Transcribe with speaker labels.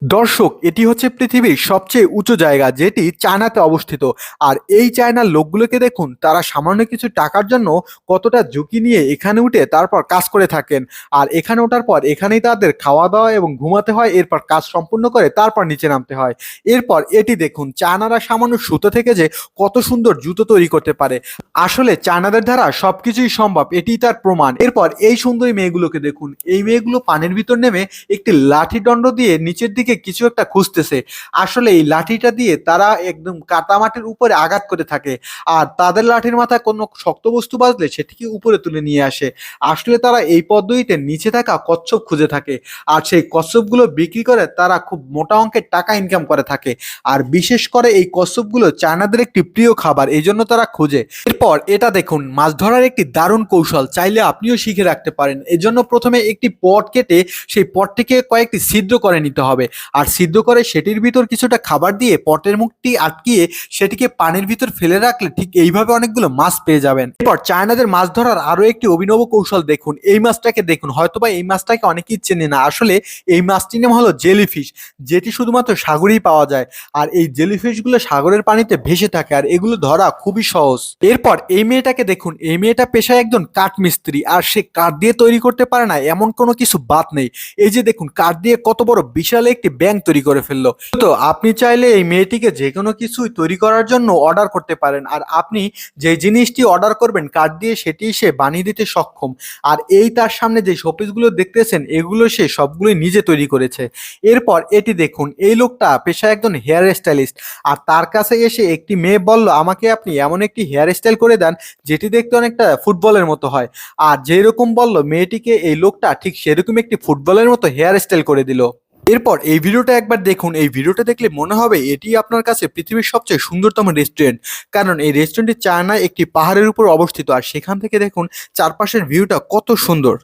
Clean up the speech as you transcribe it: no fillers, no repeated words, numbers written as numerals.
Speaker 1: দর্শক, এটি হচ্ছে পৃথিবীর সবচেয়ে উঁচু জায়গা যেটি চায়নাতে অবস্থিত। আর এই চায়নার লোকগুলোকে দেখুন, তারা সামান্য কিছু টাকার জন্য কতটা ঝুঁকি নিয়ে এখানে উঠে তারপর কাজ করে থাকেন। আর এখানে ওঠার পর এখানেই তাদের খাওয়া দাওয়া এবং ঘুমাতে হয়, এরপর কাজ সম্পূর্ণ করে তারপর নিচে নামতে হয়। এরপর এটি দেখুন, চায়নারা সামান্য সুতো থেকে যে কত সুন্দর জুতো তৈরি করতে পারে। আসলে চায়নাদের দ্বারা সবকিছুই সম্ভব, এটি তার প্রমাণ। এরপর এই সুন্দরী মেয়েগুলোকে দেখুন, এই মেয়েগুলো পানির ভিতর নেমে একটি লাঠি দণ্ড দিয়ে নিচের দিকে কিছু একটা খুঁজতেছে। আসলে এই লাঠিটা দিয়ে তারা একদম কাদামাটির উপরে আঘাত করে থাকে। আর তাদের লাঠির মাথায় কোনো শক্ত বস্তু বাজলে সেটিকে উপরে তুলে নিয়ে আসে। আসলে তারা এই পদ্ধতিতে নিচে থাকা কচ্ছপ খুঁজে থাকে। আর সেই কচ্ছপগুলো বিক্রি করে তারা খুব মোটা অঙ্কের টাকা ইনকাম করে থাকে। আর বিশেষ করে এই কচ্ছপগুলো চায়নাদের একটি প্রিয় খাবার, এই জন্য তারা খোঁজে। এরপর এটা দেখুন, মাছ ধরার একটি দারুণ কৌশল, চাইলে আপনিও শিখে রাখতে পারেন। এজন্য প্রথমে একটি পট কেটে সেই পটটিকে কয়েকটি ছিদ্র করে নিতে হবে। আর ছিদ্র করে সেটির ভিতর কিছুটা খাবার দিয়ে পটের মুখটি আটকিয়ে সেটিকে পানির ভিতর ফেলে রাখলে ঠিক এইভাবে অনেকগুলো মাছ পেয়ে যাবেন। এরপর চায়নাদের মাছ ধরার আরো একটি অভিনব কৌশল দেখুন। এই মাছটাকে দেখুন, হয়তোবা এই মাছটাকে অনেকেই চেনে না। আসলে এই মাছটির নাম হলো জেলিফিশ, যেটি শুধুমাত্র সাগরেই পাওয়া যায়। আর এই জেলিফিশ গুলো সাগরের পানিতে ভেসে থাকে, আর এগুলো ধরা খুবই সহজ। এরপর এই মেয়েটাকে দেখুন, এই মেয়েটা পেশায় একজন কাঠ মিস্ত্রি, আর সে কাঠ দিয়ে তৈরি করতে পারে না এমন কোনো কিছু বাদ নেই। এই যে দেখুন, কাঠ দিয়ে কত বড় বিশাল একটি ব্যাংক তৈরি করে ফেললো। তো আপনি চাইলে এই মেয়েটিকে যে কোনো কিছুই তৈরি করার জন্য অর্ডার করতে পারেন। আর আপনি যে জিনিসটি অর্ডার করবেন কাঠ দিয়ে, সেটি সে বানিয়ে দিতে সক্ষম। আর এই তার সামনে যে শোপিসগুলো দেখতেছেন, এগুলো সে সবগুলোই নিজে তৈরি করেছে। এরপর এটি দেখুন, এই লোকটা পেশায় একজন হেয়ার স্টাইলিস্ট। আর তার কাছে এসে একটি মেয়ে বলল, আমাকে আপনি এমন একটি হেয়ার স্টাইল করে দেন যেটি দেখতে অনেকটা ফুটবলের মতো হয়। আর যেরকম বলল মেয়েটিকে, এই লোকটা ঠিক সেরকম একটি ফুটবলের মতো হেয়ার স্টাইল করে দিল। এরপর এই ভিডিওটা একবার দেখুন, এই ভিডিওটা দেখলে মনে হবে এটি আপনার কাছে পৃথিবীর সবচেয়ে সুন্দরতম রেস্টুরেন্ট। কারণ এই রেস্টুরেন্টটি চায়নায় একটি পাহাড়ের উপর অবস্থিত, আর সেখান থেকে দেখুন চারপাশের ভিউটা কত সুন্দর।